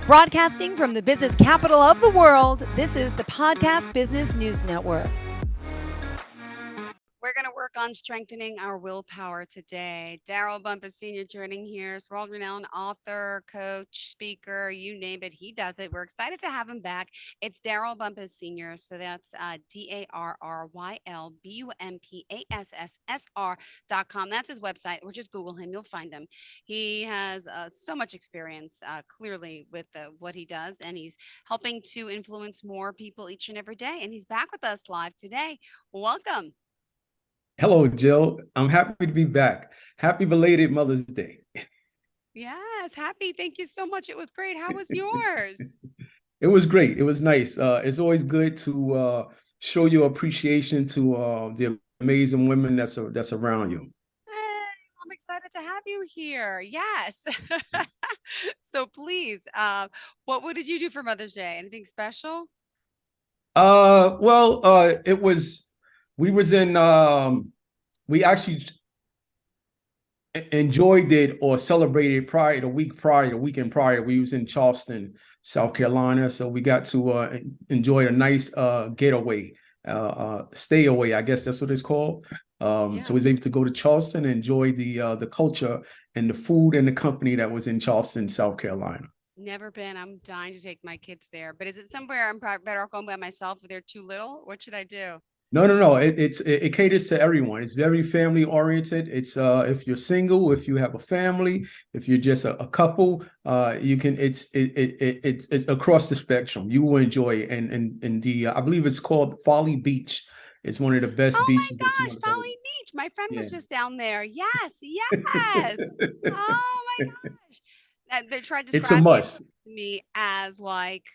Broadcasting from the business capital of the world, this is the Podcast Business News Network. We're going to work on strengthening our willpower today. Darryl Bumpass Sr. joining here, is world-renowned author, coach, speaker, you name it, he does it. We're excited to have him back. It's Darryl Bumpass Sr., so that's DarrylBumpassr.com. That's his website, or just Google him. You'll find him. He has so much experience, clearly, with what he does, and he's helping to influence more people each and every day. And he's back with us live today. Welcome. Hello, Jill. I'm happy to be back. Happy belated Mother's Day. Yes, happy. Thank you so much. It was great. How was yours? It was great. It was nice. It's always good to show your appreciation to the amazing women that's around you. Hey, I'm excited to have you here. Yes. So please, what did you do for Mother's Day? Anything special? It was, we actually enjoyed it or celebrated the weekend prior. We was in Charleston, South Carolina. So we got to enjoy a nice getaway, stay away, I guess that's what it's called. So we was able to go to Charleston and enjoy the culture and the food and the company that was in Charleston, South Carolina. Never been. I'm dying to take my kids there. But is it somewhere I'm better off going by myself if they're too little? What should I do? No. It caters to everyone. It's very family oriented. It's if you're single, if you have a family, if you're just a couple, you can. It's across the spectrum. You will enjoy it. And the I believe it's called Folly Beach. It's one of the best beaches. Oh my gosh, Folly Beach. My friend was just down there. Yes, yes. Oh my gosh. They tried It's a describing it must. to me as like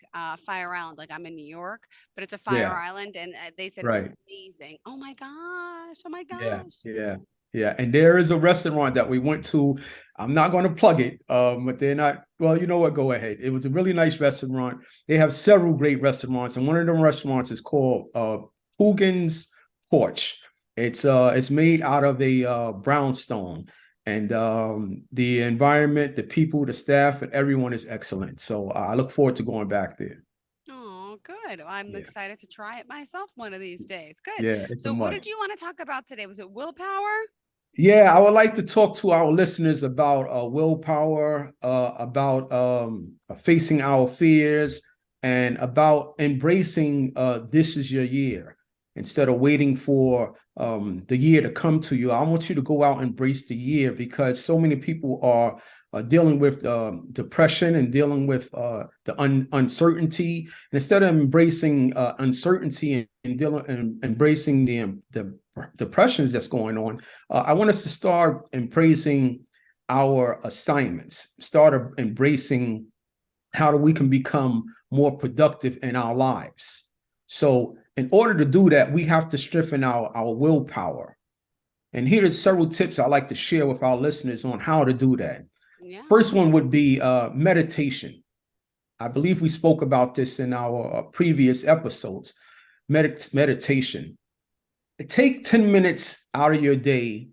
Fire Island, like I'm in New York, but it's a fire island, and they said it's Right. amazing. Oh my gosh. Oh my Yeah, gosh. yeah, yeah. And there is a restaurant that we went to. I'm not going to plug it, but they're not. Well, you know what? Go ahead. It was a really nice restaurant. They have several great restaurants, and one of them restaurants is called Coogan's Porch. It's made out of a brownstone, and the environment, the people, the staff, and everyone is excellent. So I look forward to going back there. Oh, good. I'm Yeah, excited to try it myself one of these days. Good. yeah, it's a So, what did must. you want to talk about today? Was it willpower? Yeah, I would like to talk to our listeners about willpower, about facing our fears, and about embracing this is your year. Instead of waiting for the year to come to you, I want you to go out and embrace the year, because so many people are dealing with depression and dealing with the uncertainty. And instead of embracing uncertainty and embracing the depressions that's going on, I want us to start embracing our assignments, start embracing how we can become more productive in our lives. So in order to do that, we have to strengthen our willpower. And here are several tips I'd like to share with our listeners on how to do that. Yeah. First one would be meditation. I believe we spoke about this in our previous episodes. Meditation. Take 10 minutes out of your day,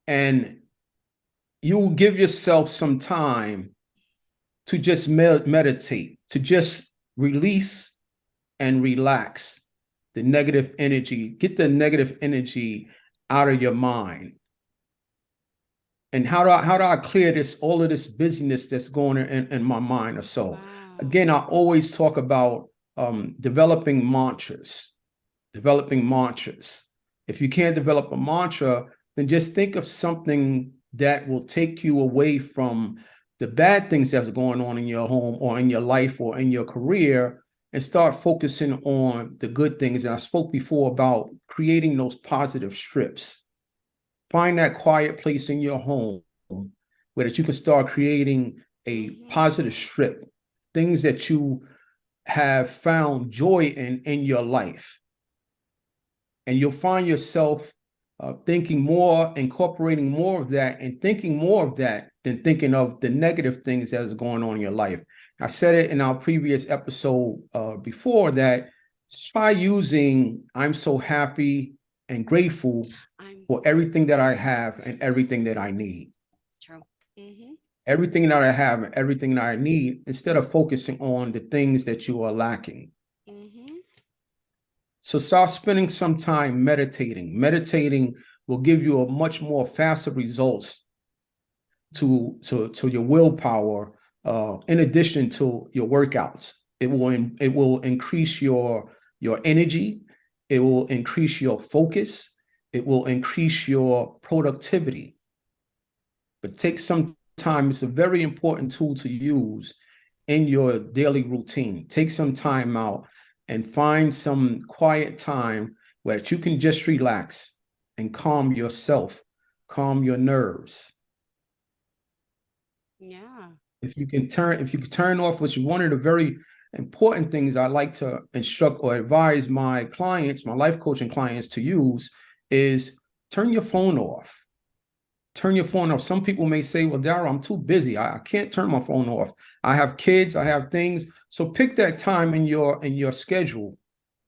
and you'll give yourself some time to just meditate, to just release and relax the negative energy, get the negative energy out of your mind. And how do I clear all of this busyness that's going in my mind or so? Wow. Again, I always talk about developing mantras. If you can't develop a mantra, then just think of something that will take you away from the bad things that's going on in your home or in your life or in your career, and start focusing on the good things. And I spoke before about creating those positive strips. Find that quiet place in your home where that you can start creating a positive strip, things that you have found joy in your life. And you'll find yourself thinking more, incorporating more of that, and thinking more of that than thinking of the negative things that is going on in your life. I said it in our previous episode before that try using I'm so happy and grateful for everything that I have and everything that I need. True. everything that I have and everything that I need, instead of focusing on the things that you are lacking. Mm-hmm. So start spending some time meditating. Meditating will give you a much more faster results to your willpower. In addition to your workouts, it will increase your energy. It will increase your focus. It will increase your productivity. But take some time. It's a very important tool to use in your daily routine. Take some time out and find some quiet time where you can just relax and calm yourself, calm your nerves. Yeah. If you can turn off, which is one of the very important things I like to instruct or advise my clients, my life coaching clients to use, is turn your phone off. Turn your phone off. Some people may say, well, Darryl, I'm too busy. I can't turn my phone off. I have kids, I have things. So pick that time in your schedule.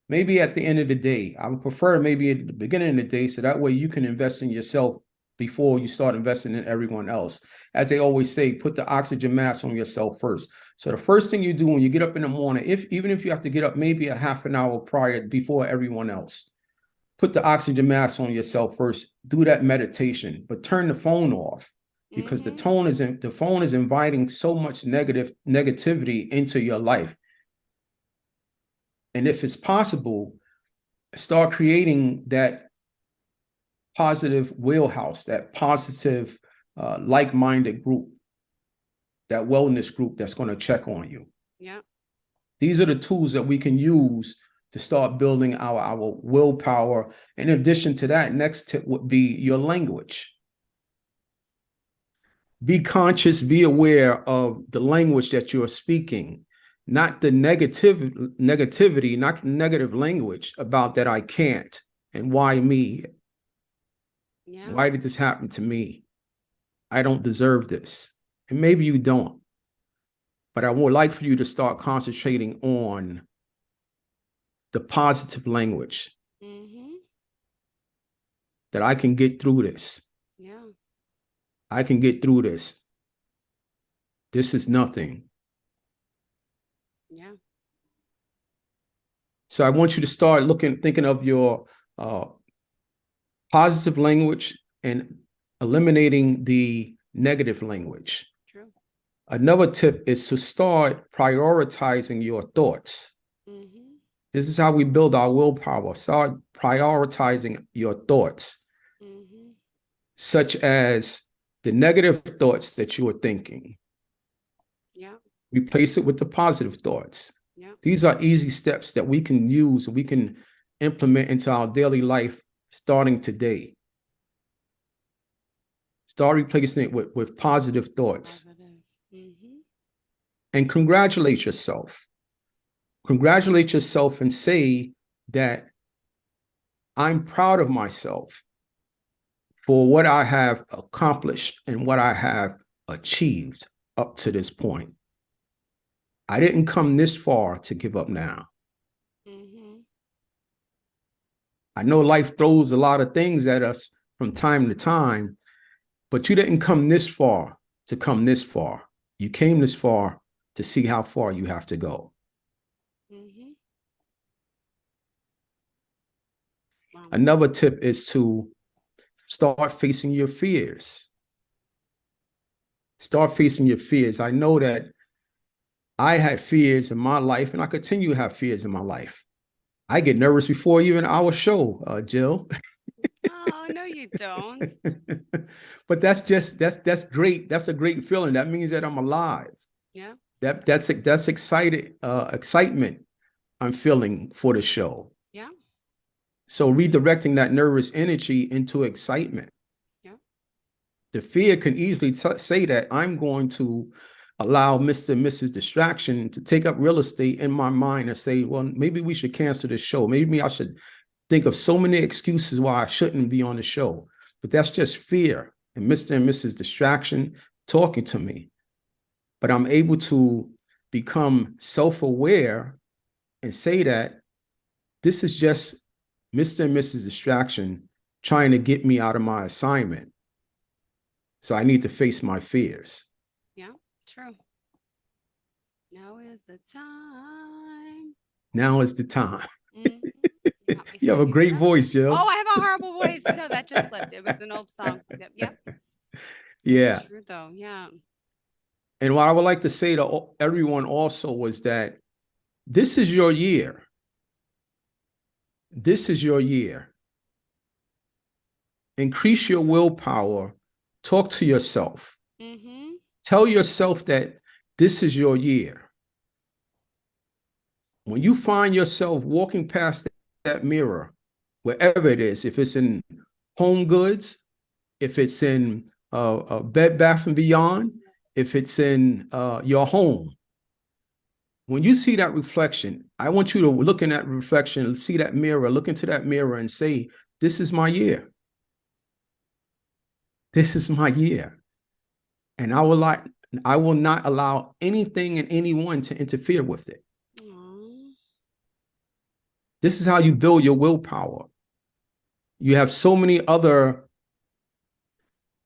Maybe at the end of the day. I would prefer maybe at the beginning of the day, so that way you can invest in yourself before you start investing in everyone else. As they always say, put the oxygen mask on yourself first. So the first thing you do when you get up in the morning, even if you have to get up maybe a half an hour prior before everyone else, put the oxygen mask on yourself first. Do that meditation, but turn the phone off, because Mm-hmm. the phone is inviting so much negativity into your life. And if it's possible, start creating that positive wheelhouse, that positive, like-minded group, that wellness group that's going to check on you. Yeah. These are the tools that we can use to start building our willpower. In addition to that, next tip would be your language. Be conscious, be aware of the language that you're speaking, not the negativity, not the negative language about that I can't, and why me? Yeah. Why did this happen to me? I don't deserve this. And maybe you don't. But I would like for you to start concentrating on the positive language, Mm-hmm. that I can get through this. Yeah. I can get through this. This is nothing. Yeah. So I want you to start thinking of your positive language and eliminating the negative language. True. Another tip is to start prioritizing your thoughts. Mm-hmm. This is how we build our willpower. Start prioritizing your thoughts, Mm-hmm. such as the negative thoughts that you are thinking. Yeah. Replace it with the positive thoughts. Yeah. These are easy steps that we can use, we can implement into our daily life starting today. Start replacing it with positive thoughts. Positive. Mm-hmm. And congratulate yourself. Congratulate yourself and say that I'm proud of myself for what I have accomplished and what I have achieved up to this point. I didn't come this far to give up now. Mm-hmm. I know life throws a lot of things at us from time to time, but you didn't come this far to come this far. You came this far to see how far you have to go. Mm-hmm. Wow. Another tip is to start facing your fears. Start facing your fears. I know that I had fears in my life, and I continue to have fears in my life. I get nervous before even our show, Jill. Oh, no, you don't. But that's great. That's a great feeling. That means that I'm alive. Yeah. That's excitement I'm feeling for the show. Yeah. So redirecting that nervous energy into excitement. Yeah. The fear can easily say that I'm going to allow Mr. and Mrs. Distraction to take up real estate in my mind and say, well, maybe we should cancel this show. Maybe I should think of so many excuses why I shouldn't be on the show. But that's just fear and Mr. and Mrs. Distraction talking to me. But I'm able to become self-aware and say that this is just Mr. and Mrs. Distraction trying to get me out of my assignment. So I need to face my fears. True. Now is the time. Now is the time. Mhm. Got me You have a singing. great Yep. voice, Jill. Oh, I have a horrible voice. No, that just slipped. It was an old song. Yep. Yep. It's Yeah. true though. Yeah. And what I would like to say to everyone also was that this is your year. This is your year. Increase your willpower. Talk to yourself. Mm-hmm. Tell yourself that this is your year. When you find yourself walking past that mirror, wherever it is, if it's in Home Goods, if it's in Bed Bath and Beyond, if it's in your home, when you see that reflection, I want you to look in that reflection, see that mirror, look into that mirror and say, this is my year. This is my year. And I will not allow anything and anyone to interfere with it. Aw. This is how you build your willpower. You have so many other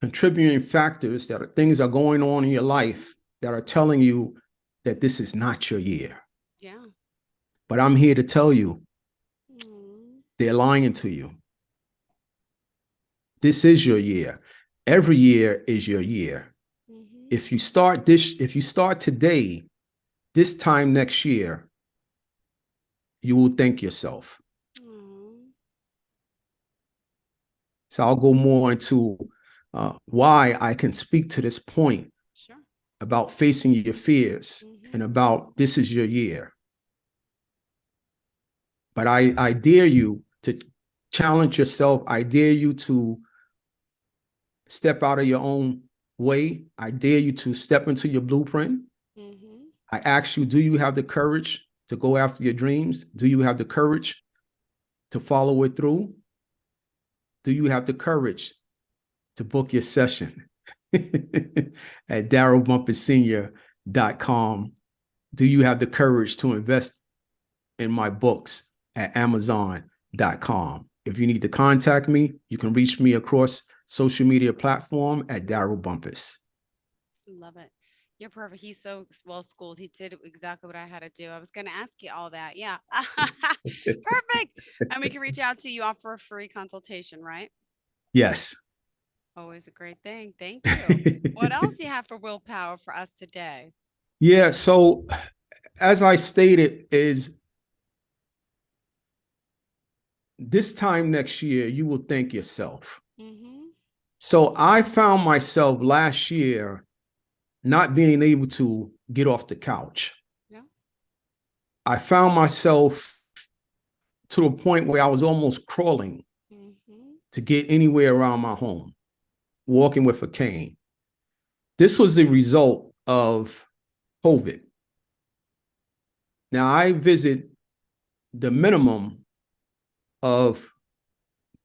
contributing factors that are things are going on in your life that are telling you that this is not your year. Yeah. But I'm here to tell you, Aw. they're lying to you. This is your year. Every year is your year. Mm-hmm. If you start today, this time next year, you will thank yourself. Aw. So I'll go more into why I can speak to this point Sure. about facing your fears and Mm-hmm. about this is your year. But I dare you to challenge yourself. I dare you to step out of your own way. I dare you to step into your blueprint. Mm-hmm. I ask you, do you have the courage to go after your dreams? Do you have the courage to follow it through? Do you have the courage to book your session at darrylbumpassenior.com? Do you have the courage to invest in my books at amazon.com? If you need to contact me, you can reach me across social media platform at Darryl Bumpass. Love it. You're perfect. He's so well schooled. He did exactly what I had to do. I was going to ask you all that. Yeah. Perfect. And we can reach out to you, offer a free consultation, right? Yes. Always a great thing. Thank you. What else do you have for willpower for us today? Yeah. So as I stated, is this time next year, you will thank yourself. Mm-hmm. So I found myself last year not being able to get off the couch. Yeah. I found myself to a point where I was almost crawling Mm-hmm. to get anywhere around my home, walking with a cane. This was the result of COVID. Now I visit the minimum of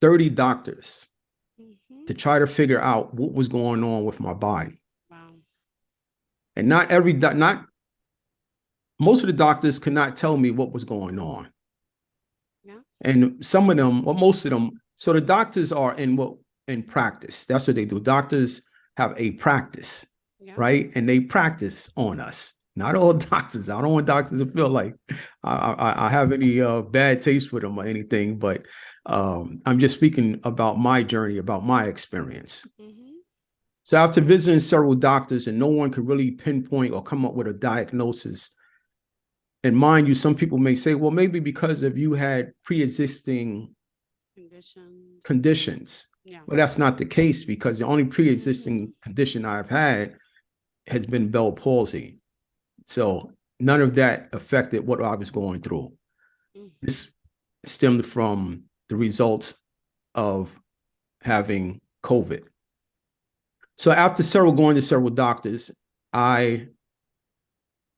30 doctors Mm-hmm. to try to figure out what was going on with my body. Wow. And not most of the doctors could not tell me what was going on. Yeah. And some of them, or most of them, so the doctors are in practice. That's what they do. Doctors have a practice, Yeah. right? And they practice on us. Not all doctors. I don't want doctors to feel like I have any bad taste for them or anything, but I'm just speaking about my journey, about my experience. Mm-hmm. So after visiting several doctors and no one could really pinpoint or come up with a diagnosis, and mind you, some people may say, well, maybe because of you had pre-existing Conditions. conditions. Yeah. Well, that's not the case because the only Mm-hmm. pre-existing condition I've had has been Bell palsy. So none of that affected what I was going through. Mm-hmm. This stemmed from the results of having COVID. So after going to several doctors, I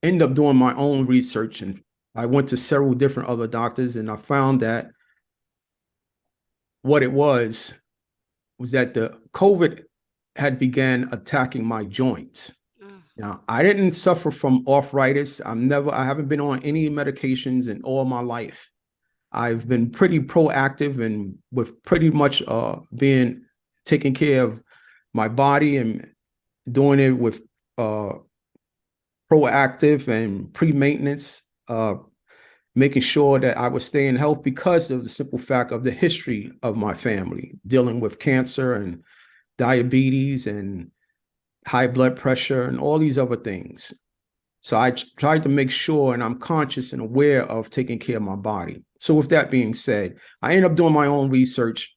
ended up doing my own research and I went to several different other doctors and I found that what it was that the COVID had began attacking my joints. Oh. Now, I didn't suffer from arthritis. I haven't been on any medications in all my life. I've been pretty proactive and with pretty much being taking care of my body and doing it with proactive and pre-maintenance, making sure that I would stay in health because of the simple fact of the history of my family, dealing with cancer and diabetes and high blood pressure and all these other things. So I tried to make sure, and I'm conscious and aware of taking care of my body. So with that being said, I ended up doing my own research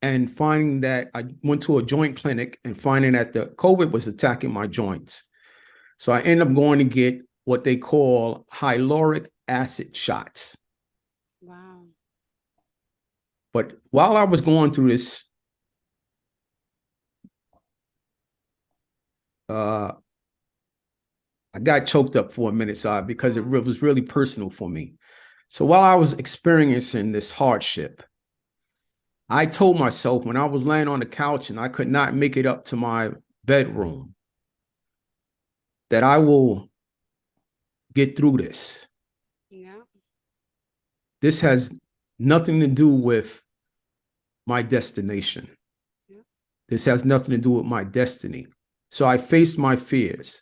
and finding that I went to a joint clinic and finding that the COVID was attacking my joints. So I ended up going to get what they call hyaluronic acid shots. Wow. But while I was going through this, I got choked up for a minute, so because it was really personal for me. So while I was experiencing this hardship, I told myself when I was laying on the couch and I could not make it up to my bedroom that I will get through this. Yeah. This has nothing to do with my destination. Yeah. This has nothing to do with my destiny. So I faced my fears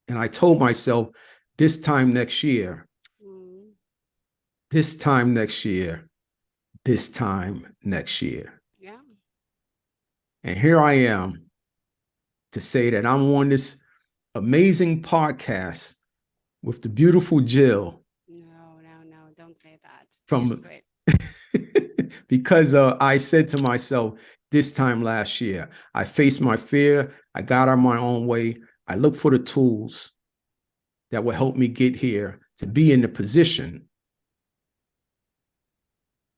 and I told myself this time next year, Mm. this time next year, this time next year. Yeah. And here I am to say that I'm on this amazing podcast with the beautiful Jill No, no, no. Don't say that. You're from sweet. because I said to myself this time last year, I faced my fear. I got out my own way. I looked for the tools that will help me get here to be in the position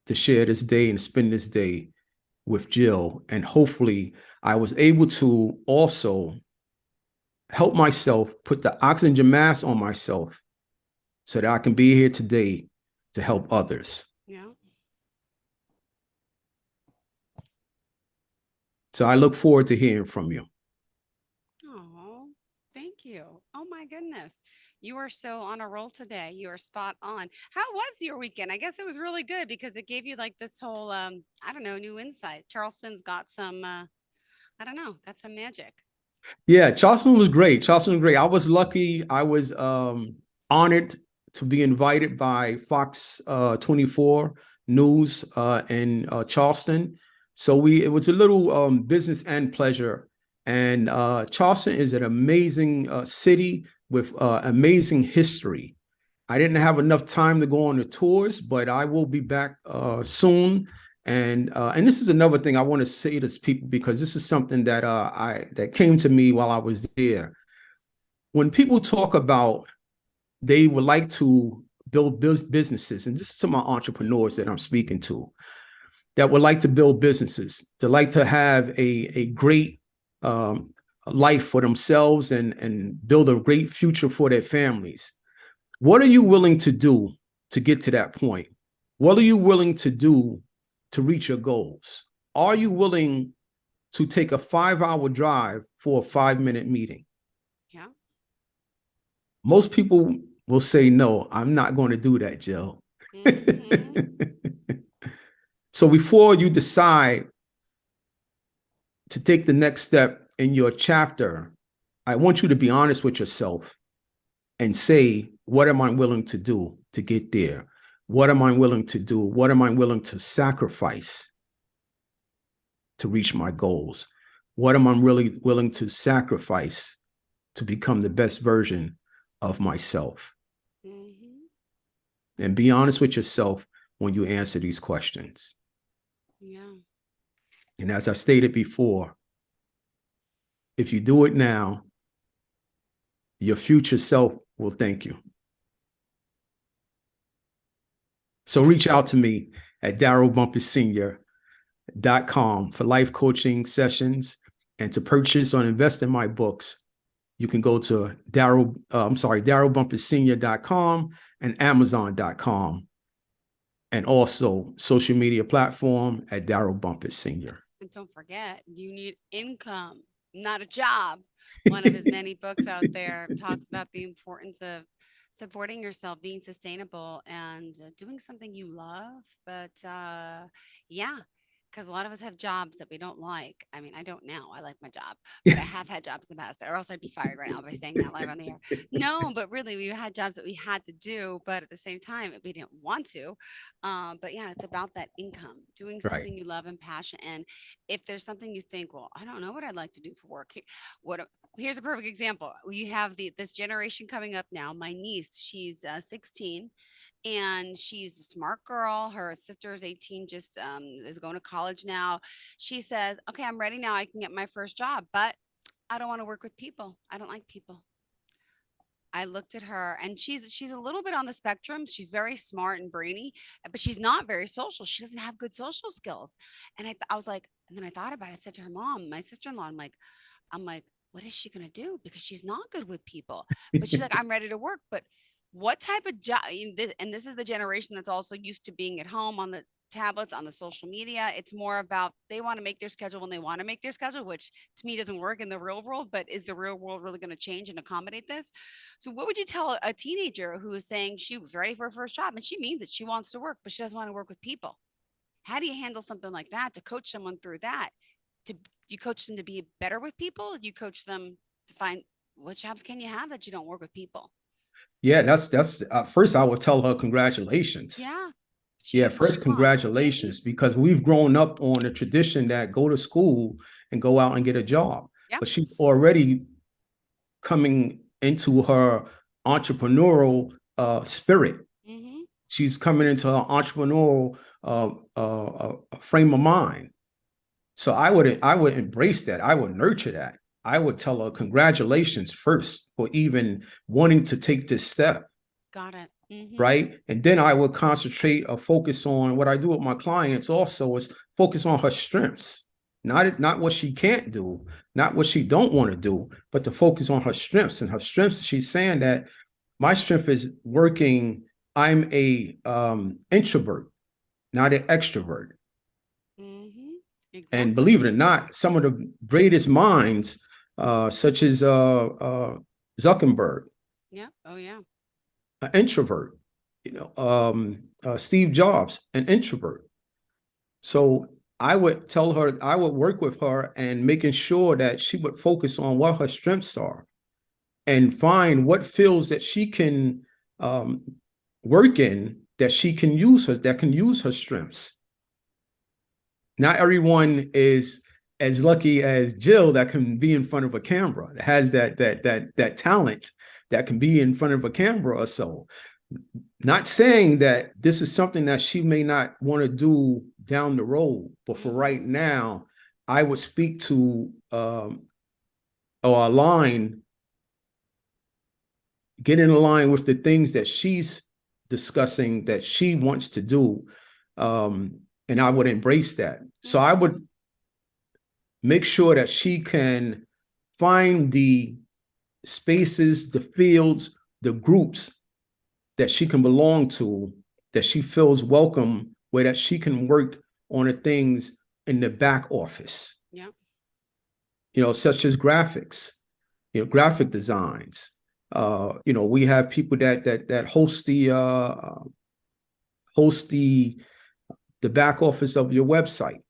to share this day and spend this day with Jill. And hopefully I was able to also help myself put the oxygen mask on myself so that I can be here today to help others. Yeah. So I look forward to hearing from you. Oh, thank you. Oh my goodness. You are so on a roll today. You are spot on. How was your weekend? I guess it was really good because it gave you like this whole I don't know, new insight. Charleston's got some I don't know, got some magic. Yeah, Charleston was great. Charleston was great. I was lucky. I was honored to be invited by Fox 24 News in Charleston. So it was a little business and pleasure. And Charleston is an amazing city with amazing history. I didn't have enough time to go on the tours, but I will be back soon. And this is another thing I want to say to people because this is something that that came to me while I was there. When people talk about they would like to build businesses, and this is some of my entrepreneurs that I'm speaking to that would like to build businesses, to like to have a great life for themselves and build a great future for their families. What are you willing to do to get to that point? What are you willing to do to reach your goals? Are you willing to take a 5-hour drive for a 5-minute meeting? Yeah. Most people will say, no, I'm not going to do that, Jill. Mm-hmm. So before you decide to take the next step in your chapter, I want you to be honest with yourself and say, what am I willing to do to get there? What am I willing to do? What am I willing to sacrifice to reach my goals? What am I really willing to sacrifice to become the best version of myself? Mm-hmm. And be honest with yourself when you answer these questions. Yeah. And as I stated before, if you do it now, your future self will thank you. So Yeah. reach out to me at darrylbumpass.com for life coaching sessions and to purchase or invest in my books. You can go to darrylbumpassenior.com and amazon.com and also social media platform at Darryl Bumpass Senior. And don't forget, you need income, not a job. One of his many books out there talks about the importance of supporting yourself, being sustainable, and doing something you love. But yeah, because a lot of us have jobs that we don't like. I mean, I don't now. I like my job, but I have had jobs in the past, or else I'd be fired right now by saying that live on the air. No, but really, we had jobs that we had to do, but at the same time, we didn't want to. But yeah, it's about that income, doing Right. something you love and passion. And if there's something you think, well, I don't know what I'd like to do for work. What? Here's a perfect example. We have this generation coming up now. My niece, she's 16, and she's a smart girl. Her sister is 18, just is going to college now. She says, "Okay, I'm ready now. I can get my first job, but I don't want to work with people. I don't like people." I looked at her, and she's a little bit on the spectrum. She's very smart and brainy, but she's not very social. She doesn't have good social skills. And I was like, and then I thought about it. I said to her mom, my sister-in-law, I'm like, what is she gonna do? Because she's not good with people. But she's like, I'm ready to work. But what type of job? And this is the generation that's also used to being at home on the tablets, on the social media. It's more about they want to make their schedule when they want to make their schedule, which to me doesn't work in the real world. But is the real world really going to change and accommodate this? So, what would you tell a teenager who is saying she was ready for her first job and she means it, she wants to work, but she doesn't want to work with people? How do you handle something like that to coach someone through that? To you coach them to be better with people? You coach them to find what jobs can you have that you don't work with people? Yeah, that's first I would tell her congratulations. Yeah, Yeah, huge first cons. congratulations, because we've grown up on a tradition that go to school and go out and get a job. Yeah. But she's already coming into her entrepreneurial spirit. Mm-hmm. She's coming into her entrepreneurial frame of mind. So I would embrace that. I would nurture that. I would tell her congratulations first for even wanting to take this step, Got it. Mm-hmm. right? And then I would concentrate or focus on what I do with my clients also is focus on her strengths. Not what she can't do, not what she don't want to do, but to focus on her strengths. And her strengths, she's saying that my strength is working. I'm a introvert, not an extrovert. Mm-hmm. And Exactly. believe it or not, some of the greatest minds, such as Zuckerberg, Yeah. Oh yeah. an introvert, Steve Jobs, an introvert. So I would tell her, I would work with her and making sure that she would focus on what her strengths are and find what fields that she can um, work in, that she can use that can use her strengths. Not everyone is as lucky as Jill that can be in front of a camera, that has that talent that can be in front of a camera or so. Not saying that this is something that she may not want to do down the road, but for Mm-hmm. right now, I would speak to or align, get in line with the things that she's discussing that she wants to do, and I would embrace that. So I Mm-hmm. would make sure that she can find the spaces, the fields, the groups that she can belong to, that she feels welcome, where that she can work on the things in the back office, Yeah. such as graphics, graphic designs. We have people that host the back office of your website.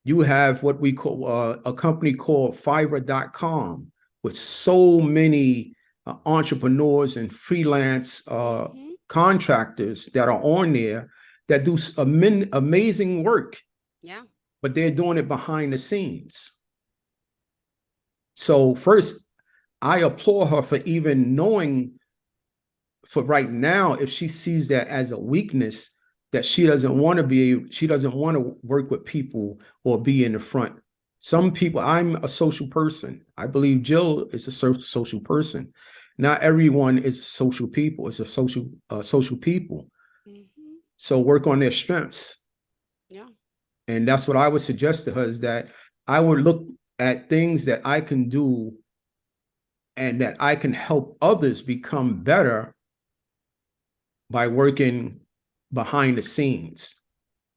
You have what we call a company called Fiverr.com with so many entrepreneurs and freelance Mm-hmm. contractors that are on there that do amazing work, Yeah. but they're doing it behind the scenes. So first, I applaud her for even knowing, for right now, if she sees that as a weakness, that she doesn't want to work with people or be in the front. Some people, I'm a social person. I believe Jill is a social person. Not everyone is social people. It's a social people. Mm-hmm. So work on their strengths. Yeah. And that's what I would suggest to her, is that I would look at things that I can do and that I can help others become better by working behind the scenes.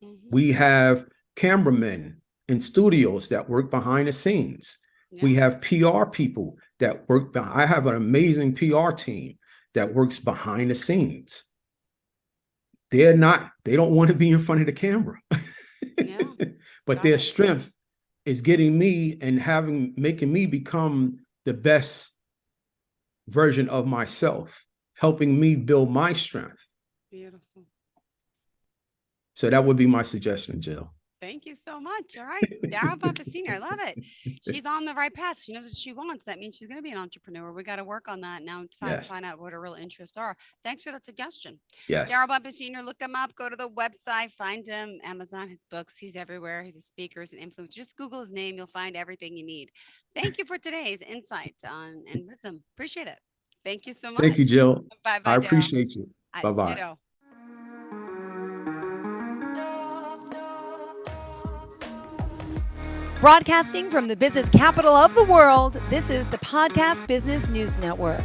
Mm-hmm. We have cameramen in studios that work behind the scenes. Yeah. We have PR people that work. I have an amazing PR team that works behind the scenes. They don't want to be in front of the camera. Yeah. But Got their it. strength is getting me and making me become the best version of myself, helping me build my strength. Beautiful. So that would be my suggestion, Jill. Thank you so much. All right. Darryl Bumpass Sr. I love it. She's on the right path. She knows what she wants. That means she's going to be an entrepreneur. We got to work on that now. It's time to Yes. find out what her real interests are. Thanks for that suggestion. Darryl Yes. Bumpass Sr., look him up. Go to the website. Find him. Amazon, his books. He's everywhere. He's a speaker. He's an influencer. Just Google his name. You'll find everything you need. Thank you for today's insight on and wisdom. Appreciate it. Thank you so Thank you, much. Jill. Bye I bye, Darryl. appreciate you. I Bye-bye. ditto. Broadcasting from the business capital of the world, this is the Podcast Business News Network.